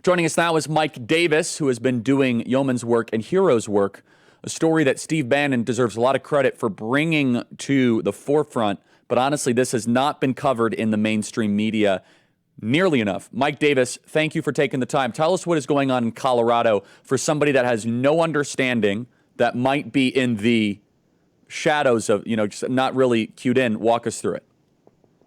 Joining us now is Mike Davis, who has been doing yeoman's work and hero's work, a story that Steve Bannon deserves a lot of credit for bringing to the forefront. But honestly, this has not been covered in the mainstream media nearly enough. Mike Davis, thank you for taking the time. Tell us what is going on in Colorado for somebody that has no understanding, that might be in the shadows of, just not really cued in. Walk us through it.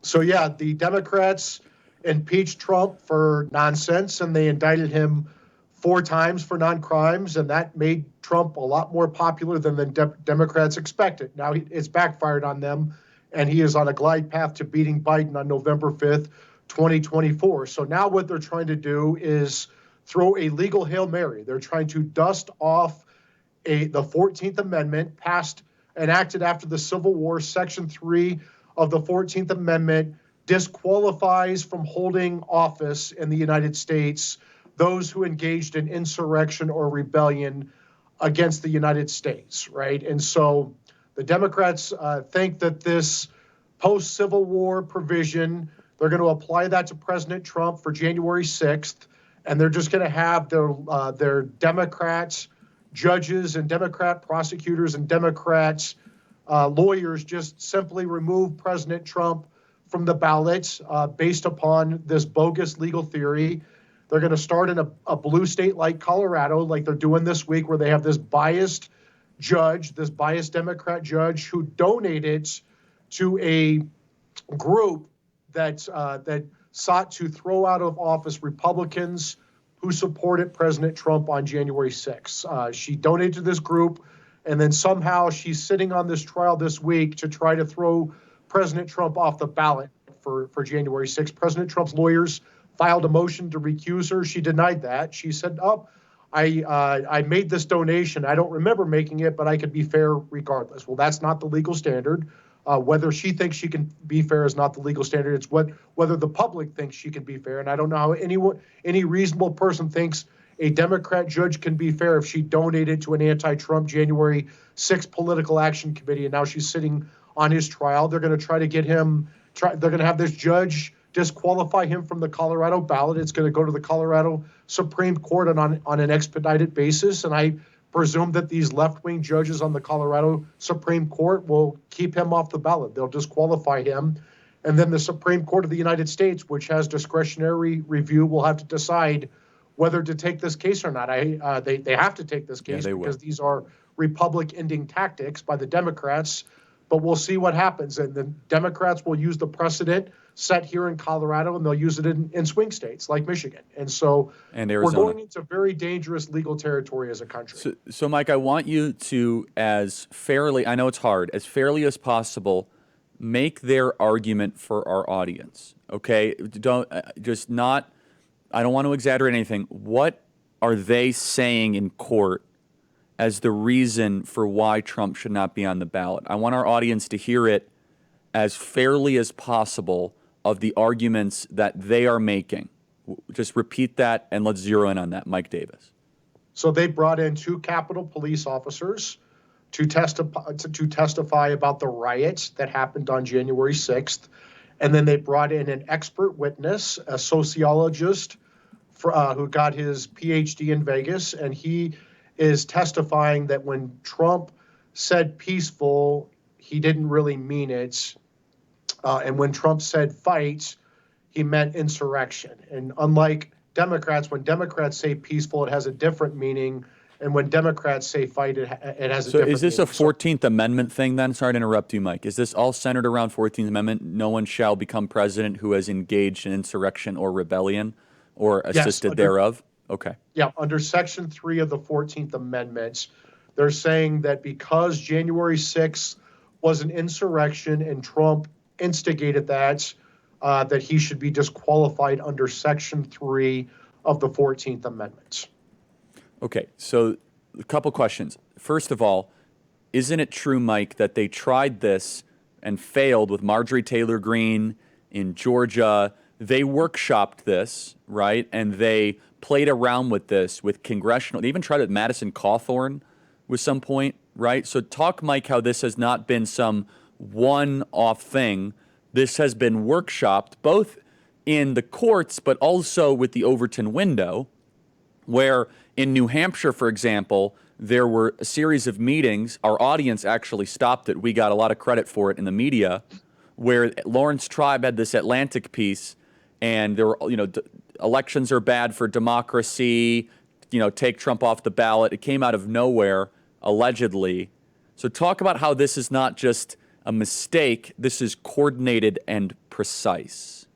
So, yeah, the Democrats impeached Trump for nonsense, and they indicted him 4 times for non-crimes, and that made Trump a lot more popular than the Democrats expected. Now it's backfired on them, and he is on a glide path to beating Biden on November 5th, 2024. So now what they're trying to do is throw a legal Hail Mary. They're trying to dust off the 14th Amendment, enacted after the Civil War. Section 3 of the 14th Amendment disqualifies from holding office in the United States those who engaged in insurrection or rebellion against the United States, right? And so the Democrats think that this post-Civil War provision, they're going to apply that to President Trump for January 6th, and they're just going to have their Democrats, judges and Democrat prosecutors and Democrats lawyers just simply remove President Trump from the ballot based upon this bogus legal theory. They're going to start in a blue state like Colorado, like they're doing this week, where they have this biased judge, this biased Democrat judge who donated to a group that sought to throw out of office Republicans who supported President Trump on January 6th. She donated to this group, and then somehow she's sitting on this trial this week to try to throw President Trump off the ballot for January 6th. President Trump's lawyers filed a motion to recuse her. She denied that. She said, I made this donation. I don't remember making it, but I could be fair regardless. Well, that's not the legal standard. Whether she thinks she can be fair is not the legal standard. It's whether the public thinks she can be fair. And I don't know how any reasonable person thinks a Democrat judge can be fair if she donated to an anti-Trump January 6th political action committee, and now she's sitting on his trial. They're going to try to get him. They're going to have this judge disqualify him from the Colorado ballot. It's going to go to the Colorado Supreme Court on an expedited basis, and I presume that these left-wing judges on the Colorado Supreme Court will keep him off the ballot. They'll disqualify him, and then the Supreme Court of the United States, which has discretionary review, will have to decide whether to take this case or not. They have to take this case because these are republic-ending tactics by the Democrats. But we'll see what happens. And the Democrats will use the precedent set here in Colorado, and they'll use it in swing states like Michigan. And so we're going into very dangerous legal territory as a country. So, Mike, I want you to, as fairly, I know it's hard, as fairly as possible, make their argument for our audience, okay? I don't want to exaggerate anything. What are they saying in court as the reason for why Trump should not be on the ballot? I want our audience to hear it as fairly as possible of the arguments that they are making. Just repeat that, and let's zero in on that. Mike Davis. So they brought in 2 Capitol Police officers to testify about the riots that happened on January 6th. And then they brought in an expert witness, a sociologist who got his PhD in Vegas, and he is testifying that when Trump said peaceful, he didn't really mean it. And when Trump said fight, he meant insurrection. And unlike Democrats, when Democrats say peaceful, it has a different meaning. And when Democrats say fight, it has a different meaning. So is this a 14th Amendment thing then? Sorry to interrupt you, Mike. Is this all centered around 14th Amendment? No one shall become president who has engaged in insurrection or rebellion or assisted thereof? Okay. Yeah, under Section 3 of the 14th Amendment, they're saying that because January 6th was an insurrection and Trump instigated that, that he should be disqualified under Section 3 of the 14th Amendment. Okay, so a couple questions. First of all, isn't it true, Mike, that they tried this and failed with Marjorie Taylor Greene in Georgia? They workshopped this, right? And they played around with this with congressional. They even tried it with Madison Cawthorn with some point, right? So talk, Mike, how this has not been some one-off thing. This has been workshopped both in the courts, but also with the Overton window, where in New Hampshire, for example, there were a series of meetings. Our audience actually stopped it. We got a lot of credit for it in the media, where Lawrence Tribe had this Atlantic piece, and there were, elections are bad for democracy, take Trump off the ballot. It came out of nowhere, allegedly. So talk about how this is not just a mistake, this is coordinated and precise.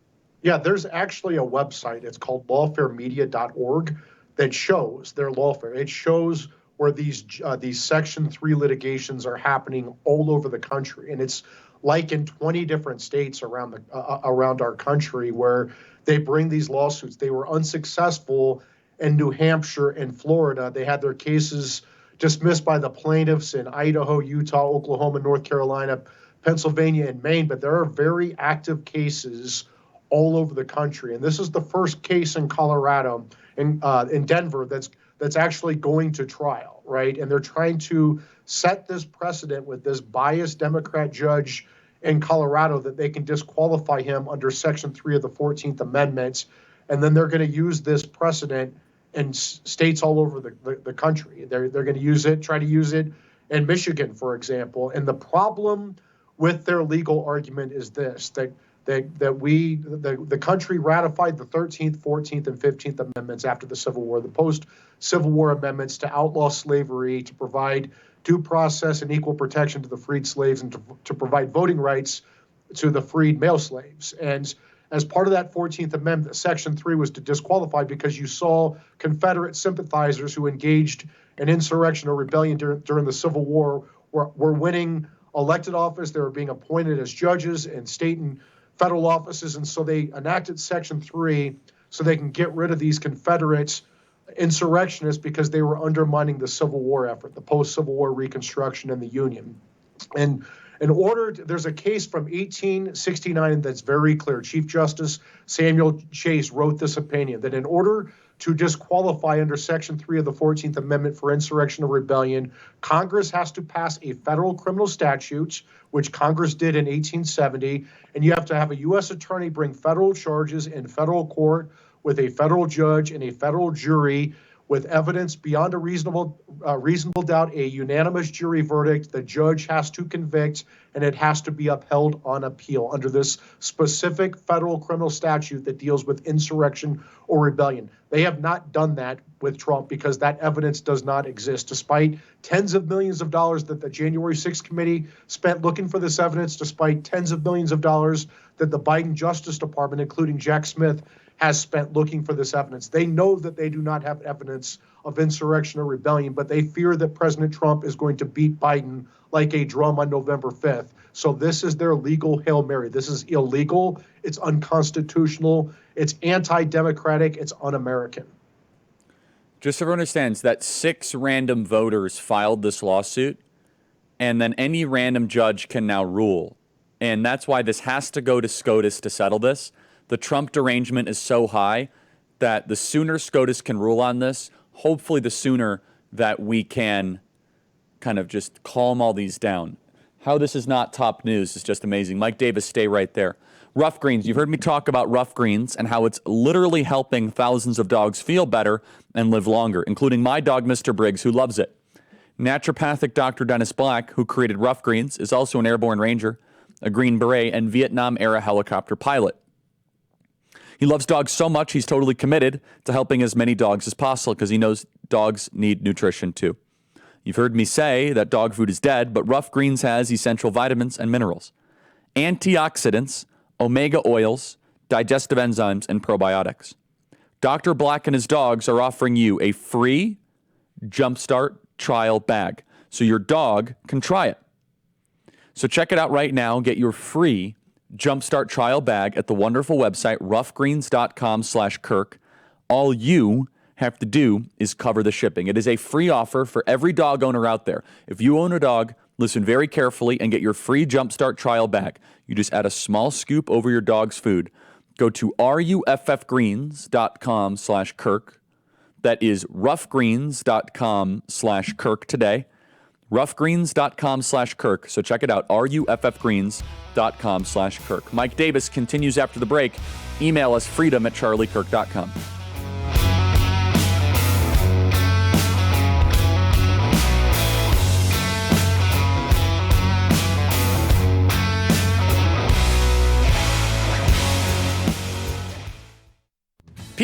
Yeah, there's actually a website. It's called lawfaremedia.org that shows their lawfare. It shows where these Section 3 litigations are happening all over the country, and it's like in 20 different states around our country where they bring these lawsuits. They were unsuccessful in New Hampshire and Florida. They had their cases dismissed by the plaintiffs in Idaho, Utah, Oklahoma, North Carolina, Pennsylvania, and Maine. But there are very active cases all over the country. And this is the first case in Colorado, in Denver, that's actually going to trial, right? And they're trying to set this precedent with this biased Democrat judge in Colorado that they can disqualify him under Section 3 of the 14th Amendment. And then they're going to use this precedent in states all over the country. They're going to try to use it in Michigan, for example. And the problem with their legal argument is this, that the country ratified the 13th, 14th, and 15th Amendments after the Civil War, the post-Civil War amendments to outlaw slavery, to provide due process and equal protection to the freed slaves, and to provide voting rights to the freed male slaves. And as part of that 14th Amendment, Section 3 was to disqualify because you saw Confederate sympathizers who engaged in insurrection or rebellion during the Civil War were winning elected office. They were being appointed as judges in state and federal offices. And so they enacted Section 3 so they can get rid of these Confederate insurrectionists because they were undermining the Civil War effort, the post-Civil War Reconstruction and the Union. And there's a case from 1869 that's very clear. Chief Justice Samuel Chase wrote this opinion that in order to disqualify under Section 3 of the 14th Amendment for insurrection or rebellion, Congress has to pass a federal criminal statute, which Congress did in 1870, and you have to have a U.S. attorney bring federal charges in federal court with a federal judge and a federal jury with evidence beyond a reasonable doubt, a unanimous jury verdict. The judge has to convict, and it has to be upheld on appeal under this specific federal criminal statute that deals with insurrection or rebellion. They have not done that with Trump because that evidence does not exist, despite tens of millions of dollars that the January 6th committee spent looking for this evidence, despite tens of millions of dollars that the Biden Justice Department, including Jack Smith, has spent looking for this evidence. They know that they do not have evidence of insurrection or rebellion, but they fear that President Trump is going to beat Biden like a drum on November 5th. So this is their legal Hail Mary. This is illegal. It's unconstitutional. It's anti-democratic. It's un-American. Just so everyone understands that 6 random voters filed this lawsuit, and then any random judge can now rule. And that's why this has to go to SCOTUS to settle this. The Trump derangement is so high that the sooner SCOTUS can rule on this, hopefully the sooner that we can kind of just calm all these down. How this is not top news is just amazing. Mike Davis, stay right there. Rough Greens. You've heard me talk about Rough Greens and how it's literally helping thousands of dogs feel better and live longer, including my dog, Mr. Briggs, who loves it. Naturopathic Dr. Dennis Black, who created Rough Greens, is also an airborne ranger, a Green Beret, and Vietnam-era helicopter pilot. He loves dogs so much, he's totally committed to helping as many dogs as possible because he knows dogs need nutrition too. You've heard me say that dog food is dead, but Rough Greens has essential vitamins and minerals, antioxidants, omega oils, digestive enzymes, and probiotics. Dr. Black and his dogs are offering you a free Jumpstart trial bag so your dog can try it. So check it out right now. Get your free Jumpstart trial bag at the wonderful website, roughgreens.com/Kirk. All you have to do is cover the shipping. It is a free offer for every dog owner out there. If you own a dog, listen very carefully and get your free Jumpstart trial bag. You just add a small scoop over your dog's food. Go to ruffgreens.com/Kirk. That is roughgreens.com/Kirk today. roughgreens.com/Kirk. So check it out, ruffgreens.com/Kirk. Mike Davis continues after the break. Email us freedom@charliekirk.com.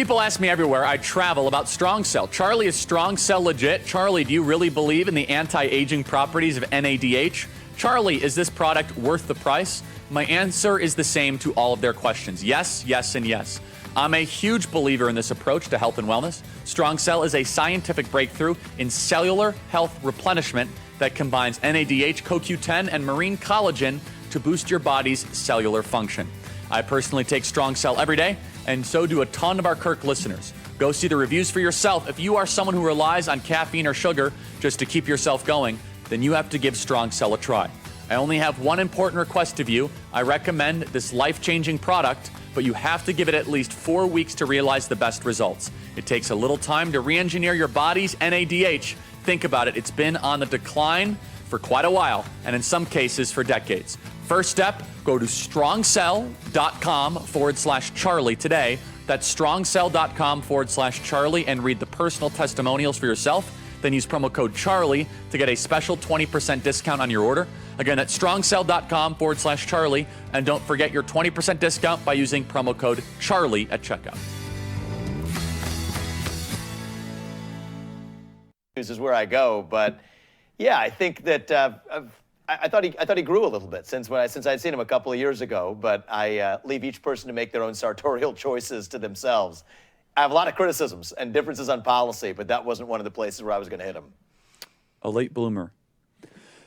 People ask me everywhere I travel about Strong Cell. Charlie, is Strong Cell legit? Charlie, do you really believe in the anti-aging properties of NADH? Charlie, is this product worth the price? My answer is the same to all of their questions. Yes, yes, and yes. I'm a huge believer in this approach to health and wellness. Strong Cell is a scientific breakthrough in cellular health replenishment that combines NADH, CoQ10, and marine collagen to boost your body's cellular function. I personally take Strong Cell every day, and so do a ton of our Kirk listeners. Go see the reviews for yourself. If you are someone who relies on caffeine or sugar just to keep yourself going, then you have to give Strong Cell a try. I only have one important request of you. I recommend this life-changing product, but you have to give it at least 4 weeks to realize the best results. It takes a little time to re-engineer your body's NADH. Think about it. It's been on the decline for quite a while, and in some cases for decades. First step, go to strongcell.com/Charlie today. That's strongcell.com/Charlie and read the personal testimonials for yourself. Then use promo code Charlie to get a special 20% discount on your order. Again, that's strongcell.com/Charlie. And don't forget your 20% discount by using promo code Charlie at checkout. This is where I go, but yeah, I think that I thought he grew a little bit since I'd seen him a couple of years ago. But I leave each person to make their own sartorial choices to themselves. I have a lot of criticisms and differences on policy, but that wasn't one of the places where I was going to hit him. A late bloomer.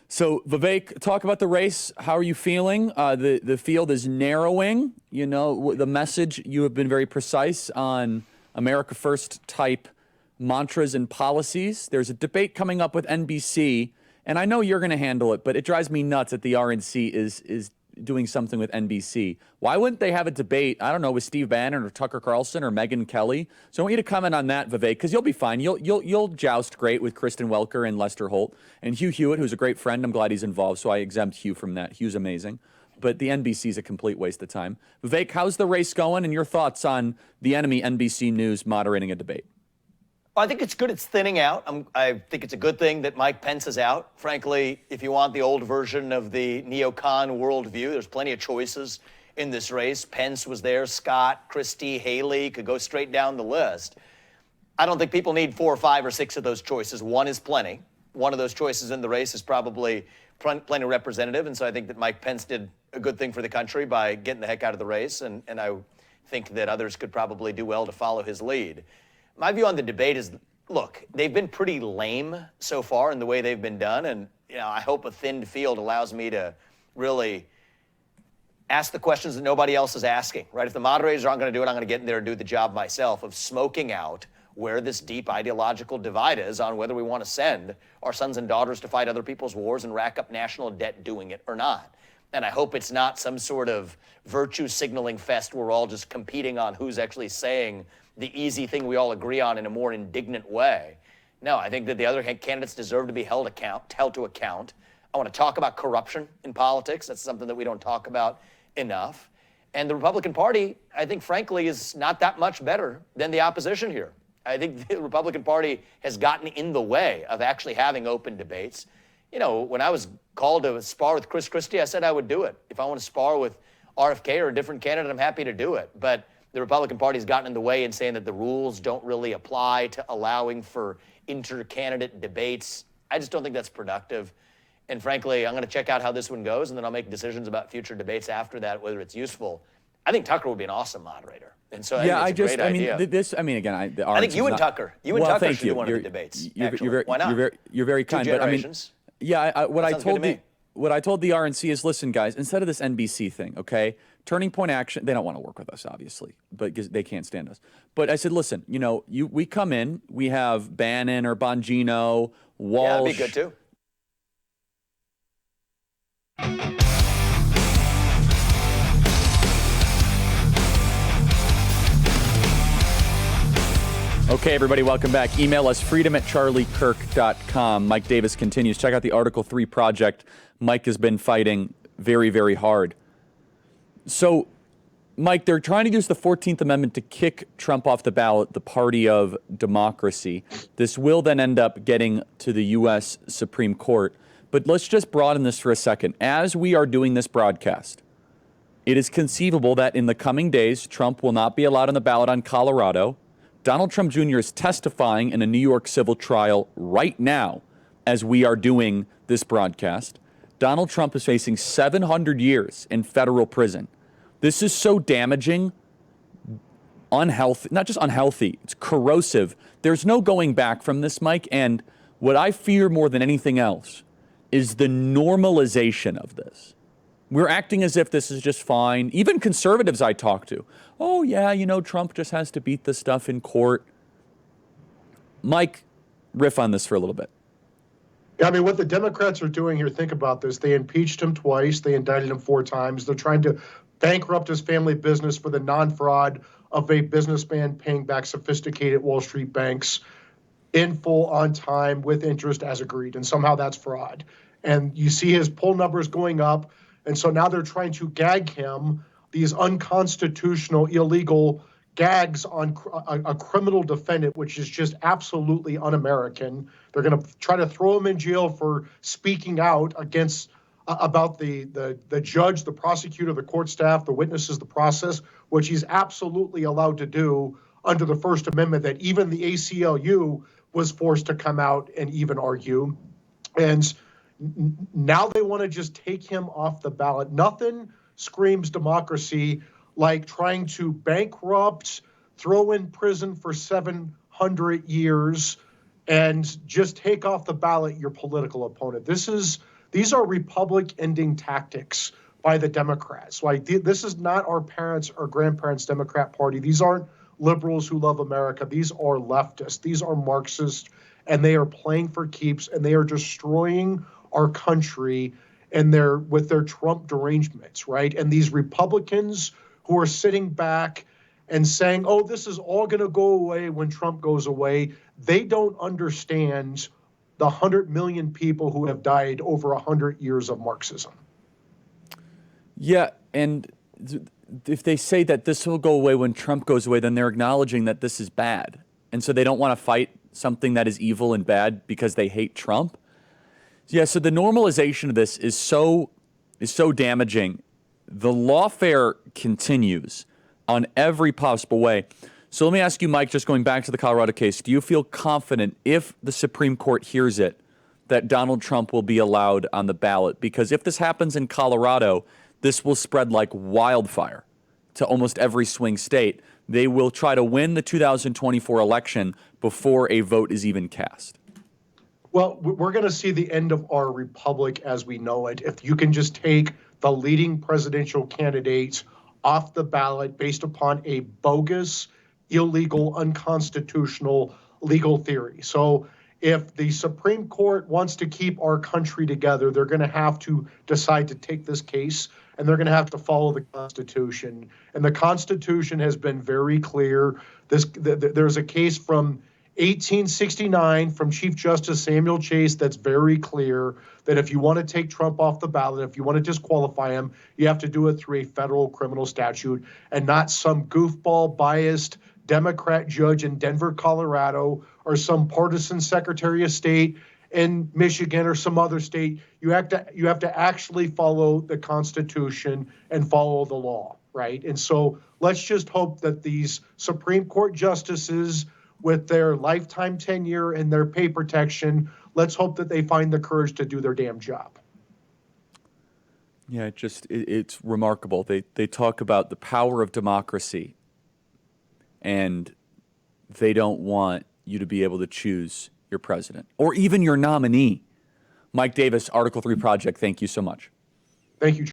So, Vivek, talk about the race. How are you feeling? The field is narrowing. You know, the message, you have been very precise on America First type mantras and policies. There's a debate coming up with NBC, and I know you're going to handle it, but it drives me nuts that the RNC is doing something with NBC. Why wouldn't they have a debate, I don't know, with Steve Bannon or Tucker Carlson or Megyn Kelly? So I want you to comment on that, Vivek, because you'll be fine. You'll joust great with Kristen Welker and Lester Holt. And Hugh Hewitt, who's a great friend, I'm glad he's involved, so I exempt Hugh from that. Hugh's amazing. But the NBC is a complete waste of time. Vivek, how's the race going, and your thoughts on the enemy NBC News moderating a debate? I think it's good it's thinning out. I think it's a good thing that Mike Pence is out. Frankly, if you want the old version of the neocon worldview, there's plenty of choices in this race. Pence was there, Scott, Christie, Haley, could go straight down the list. I don't think people need 4 or 5 or 6 of those choices. One is plenty. One of those choices in the race is probably plenty representative, and so I think that Mike Pence did a good thing for the country by getting the heck out of the race, and I think that others could probably do well to follow his lead. My view on the debate is, look, they've been pretty lame so far in the way they've been done, and I hope a thinned field allows me to really ask the questions that nobody else is asking, right? If the moderators aren't going to do it, I'm going to get in there and do the job myself of smoking out where this deep ideological divide is on whether we want to send our sons and daughters to fight other people's wars and rack up national debt doing it or not. And I hope it's not some sort of virtue signaling fest where we're all just competing on who's actually saying the easy thing we all agree on in a more indignant way. No, I think that the other candidates deserve to be held to account. I want to talk about corruption in politics. That's something that we don't talk about enough. And the Republican Party, I think, frankly, is not that much better than the opposition here. I think the Republican Party has gotten in the way of actually having open debates. You know, when I was called to spar with Chris Christie, I said I would do it. If I want to spar with RFK or a different candidate, I'm happy to do it. But the Republican Party has gotten in the way in saying that the rules don't really apply to allowing for inter-candidate debates. I just don't think that's productive. And frankly, I'm going to check out how this one goes, and then I'll make decisions about future debates after that, whether it's useful. I think Tucker would be an awesome moderator. And so I think it's a great idea. I think you and Tucker should do one of the debates. Why not? You're very kind. But what I told the RNC is, listen, guys, instead of this NBC thing, okay, Turning Point Action, they don't want to work with us, obviously, but they can't stand us. But I said, listen, we come in, we have Bannon or Bongino, Walsh. Yeah, that'd be good too. Okay, everybody, welcome back. Email us, freedom@charliekirk.com. Mike Davis continues. Check out the Article 3 project. Mike has been fighting very, very hard. So, Mike, they're trying to use the 14th Amendment to kick Trump off the ballot, the party of democracy. This will then end up getting to the U.S. Supreme Court. But let's just broaden this for a second. As we are doing this broadcast, it is conceivable that in the coming days, Trump will not be allowed on the ballot on Colorado. Donald Trump Jr. is testifying in a New York civil trial right now as we are doing this broadcast. Donald Trump is facing 700 years in federal prison. This is so damaging, unhealthy, not just unhealthy, it's corrosive. There's no going back from this, Mike. And what I fear more than anything else is the normalization of this. We're acting as if this is just fine. Even conservatives I talk to, oh, yeah, you know, Trump just has to beat this stuff in court. Mike, riff on this for a little bit. I mean, what the Democrats are doing here, think about this. They impeached him twice. They indicted him 4 times. They're trying to bankrupt his family business for the non-fraud of a businessman paying back sophisticated Wall Street banks in full, on time, with interest as agreed. And somehow that's fraud. And you see his poll numbers going up. And so now they're trying to gag him, these unconstitutional, illegal gags on a criminal defendant, which is just absolutely un-American. They're going to try to throw him in jail for speaking out against about the judge, the prosecutor, the court staff, the witnesses, the process, which he's absolutely allowed to do under the First Amendment, that even the ACLU was forced to come out and even argue. And now they want to just take him off the ballot. Nothing screams democracy like trying to bankrupt, throw in prison for 700 years, and just take off the ballot your political opponent. These are republic-ending tactics by the Democrats. Like, this is not our parents' or grandparents' Democrat Party. These aren't liberals who love America. These are leftists. These are Marxists, and they are playing for keeps, and they are destroying our country with their Trump derangements, right? And these Republicans who are sitting back and saying, oh, this is all going to go away when Trump goes away, they don't understand the 100 million people who have died over 100 years of Marxism. Yeah, and if they say that this will go away when Trump goes away, then they're acknowledging that this is bad. And so they don't want to fight something that is evil and bad because they hate Trump. Yeah, so the normalization of this is so damaging. The lawfare continues on every possible way. So let me ask you, Mike, just going back to the Colorado case, do you feel confident, if the Supreme Court hears it, that Donald Trump will be allowed on the ballot? Because if this happens in Colorado, this will spread like wildfire to almost every swing state. They will try to win the 2024 election before a vote is even cast. Well, we're going to see the end of our republic as we know it. If you can just take the leading presidential candidates off the ballot based upon a bogus, illegal, unconstitutional legal theory. So if the Supreme Court wants to keep our country together, they're going to have to decide to take this case, and they're going to have to follow the Constitution. And the Constitution has been very clear. There's a case from 1869 from Chief Justice Samuel Chase that's very clear that if you want to take Trump off the ballot, if you want to disqualify him, you have to do it through a federal criminal statute and not some goofball, biased Democrat judge in Denver, Colorado, or some partisan Secretary of State in Michigan or some other state. You have to actually follow the Constitution and follow the law, right? And so let's just hope that these Supreme Court justices, with their lifetime tenure and their pay protection, let's hope that they find the courage to do their damn job. Yeah, it's remarkable. They talk about the power of democracy, and they don't want you to be able to choose your president or even your nominee. Mike Davis, Article 3 Project, thank you so much. Thank you.